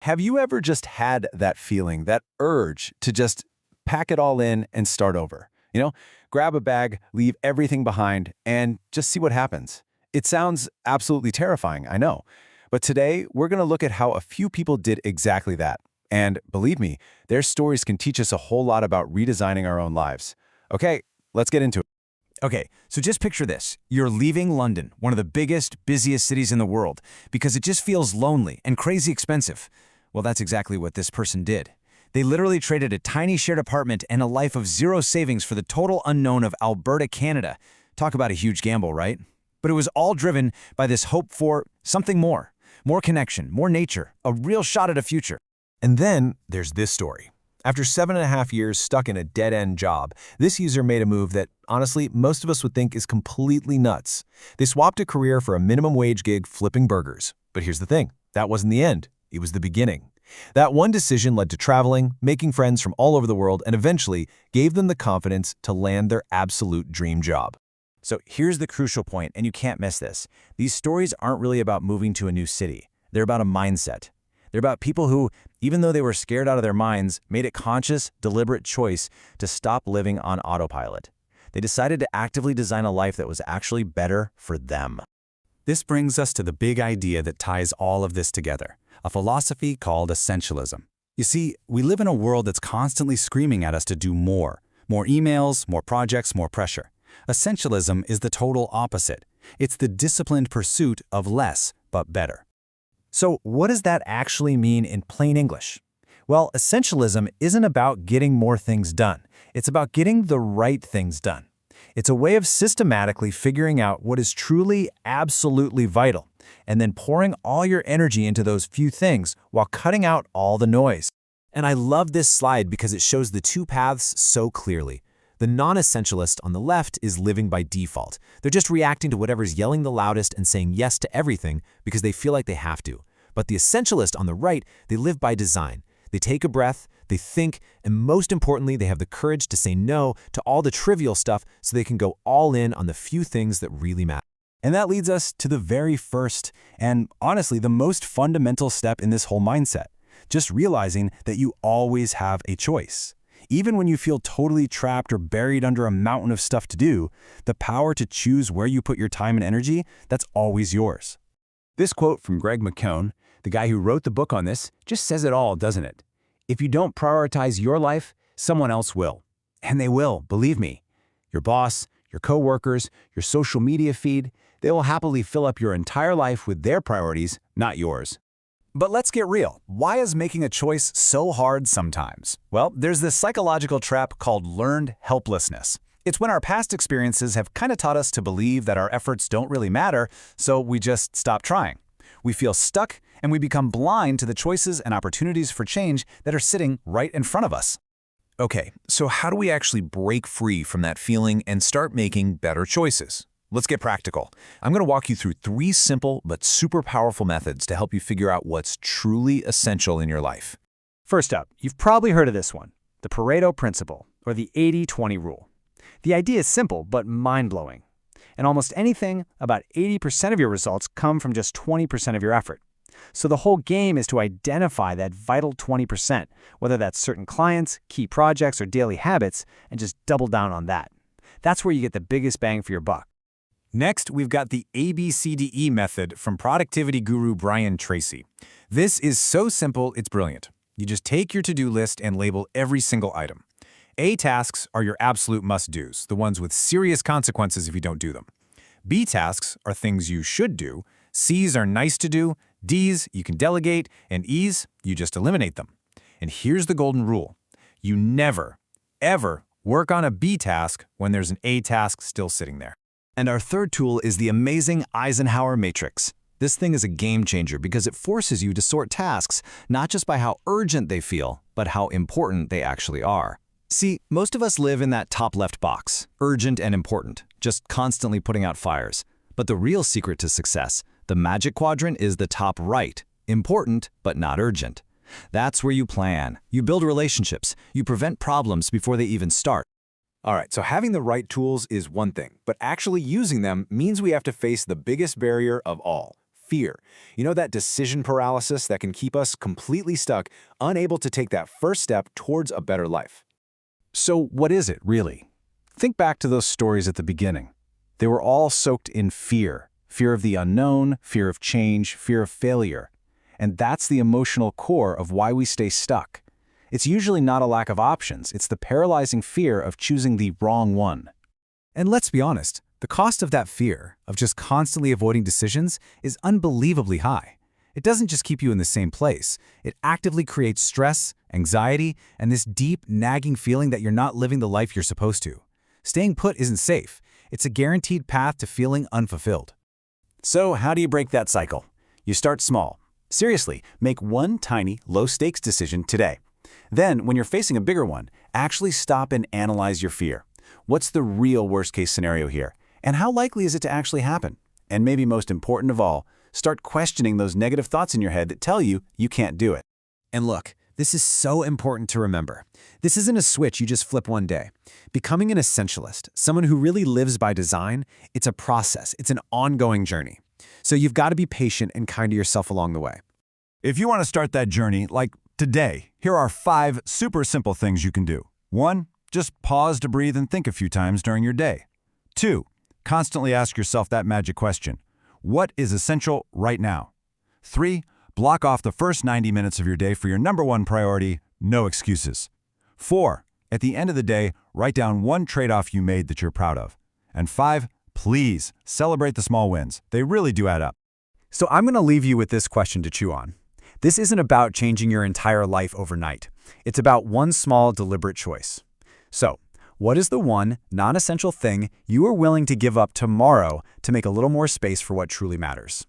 Have you ever just had that feeling, that urge to just pack it all in and start over? Grab a bag, leave everything behind, and just see what happens. It sounds absolutely terrifying, I know. But today, we're going to look at how a few people did exactly that. And believe me, their stories can teach us a whole lot about redesigning our own lives. Okay, let's get into it. Okay, so just picture this. You're leaving London, one of the biggest, busiest cities in the world, because it just feels lonely and crazy expensive. Well, that's exactly what this person did. They literally traded a tiny shared apartment and a life of zero savings for the total unknown of Alberta, Canada. Talk about a huge gamble, right? But it was all driven by this hope for something more. More connection, more nature, a real shot at a future. And then there's this story. After 7.5 years stuck in a dead-end job, this user made a move that, honestly, most of us would think is completely nuts. They swapped a career for a minimum wage gig flipping burgers. But here's the thing, that wasn't the end. It was the beginning. That one decision led to traveling, making friends from all over the world, and eventually gave them the confidence to land their absolute dream job. So here's the crucial point, and you can't miss this. These stories aren't really about moving to a new city. They're about a mindset. They're about people who, even though they were scared out of their minds, made a conscious, deliberate choice to stop living on autopilot. They decided to actively design a life that was actually better for them. This brings us to the big idea that ties all of this together, a philosophy called essentialism. You see, we live in a world that's constantly screaming at us to do more. More emails, more projects, more pressure. Essentialism is the total opposite. It's the disciplined pursuit of less, but better. So what does that actually mean in plain English? Well, essentialism isn't about getting more things done. It's about getting the right things done. It's a way of systematically figuring out what is truly, absolutely vital, and then pouring all your energy into those few things while cutting out all the noise. And I love this slide because it shows the two paths so clearly. The non-essentialist on the left is living by default. They're just reacting to whatever's yelling the loudest and saying yes to everything because they feel like they have to. But the essentialist on the right, they live by design. They take a breath, they think, and most importantly, they have the courage to say no to all the trivial stuff so they can go all in on the few things that really matter. And that leads us to the very first, and honestly, the most fundamental step in this whole mindset. Just realizing that you always have a choice. Even when you feel totally trapped or buried under a mountain of stuff to do, the power to choose where you put your time and energy, that's always yours. This quote from Greg McKeown, the guy who wrote the book on this, just says it all, doesn't it? If you don't prioritize your life, someone else will. And they will, believe me. Your boss, your coworkers, your social media feed, they will happily fill up your entire life with their priorities, not yours. But let's get real. Why is making a choice so hard sometimes? Well, there's this psychological trap called learned helplessness. It's when our past experiences have kind of taught us to believe that our efforts don't really matter, so we just stop trying. We feel stuck, and we become blind to the choices and opportunities for change that are sitting right in front of us. Okay, so how do we actually break free from that feeling and start making better choices? Let's get practical. I'm going to walk you through 3 simple but super powerful methods to help you figure out what's truly essential in your life. First up, you've probably heard of this one, the Pareto principle, or the 80-20 rule. The idea is simple but mind-blowing. And almost anything, about 80% of your results come from just 20% of your effort. So the whole game is to identify that vital 20%, whether that's certain clients, key projects, or daily habits, and just double down on that. That's where you get the biggest bang for your buck. Next, we've got the ABCDE method from productivity guru Brian Tracy. This is so simple, it's brilliant. You just take your to-do list and label every single item. A tasks are your absolute must-dos, the ones with serious consequences if you don't do them. B tasks are things you should do. C's are nice to do. D's you can delegate. And E's, you just eliminate them. And here's the golden rule. You never, ever work on a B task when there's an A task still sitting there. And our third tool is the amazing Eisenhower matrix. This thing is a game changer because it forces you to sort tasks, not just by how urgent they feel, but how important they actually are. See, most of us live in that top left box, urgent and important, just constantly putting out fires. But the real secret to success, the magic quadrant, is the top right, important but not urgent. That's where you plan, you build relationships, you prevent problems before they even start. All right, so having the right tools is one thing, but actually using them means we have to face the biggest barrier of all, fear. You know, that decision paralysis that can keep us completely stuck, unable to take that first step towards a better life. So what is it, really? Think back to those stories at the beginning. They were all soaked in fear. Fear of the unknown, fear of change, fear of failure. And that's the emotional core of why we stay stuck. It's usually not a lack of options, it's the paralyzing fear of choosing the wrong one. And let's be honest, the cost of that fear, of just constantly avoiding decisions, is unbelievably high. It doesn't just keep you in the same place. It actively creates stress, anxiety, and this deep, nagging feeling that you're not living the life you're supposed to. Staying put isn't safe. It's a guaranteed path to feeling unfulfilled. So how do you break that cycle? You start small. Seriously, make one tiny, low-stakes decision today. Then, when you're facing a bigger one, actually stop and analyze your fear. What's the real worst-case scenario here? And how likely is it to actually happen? And maybe most important of all, start questioning those negative thoughts in your head that tell you you can't do it. And look, this is so important to remember. This isn't a switch you just flip one day. Becoming an essentialist, someone who really lives by design, it's a process. It's an ongoing journey. So you've got to be patient and kind to yourself along the way. If you want to start that journey, like today, here are 5 super simple things you can do. 1. Just pause to breathe and think a few times during your day. 2. Constantly ask yourself that magic question. What is essential right now? 3. Block off the first 90 minutes of your day for your number 1 priority, no excuses. 4. At the end of the day, write down one trade-off you made that you're proud of. And 5. Please celebrate the small wins. They really do add up. So I'm going to leave you with this question to chew on. This isn't about changing your entire life overnight. It's about one small, deliberate choice. So, what is the one non-essential thing you are willing to give up tomorrow to make a little more space for what truly matters?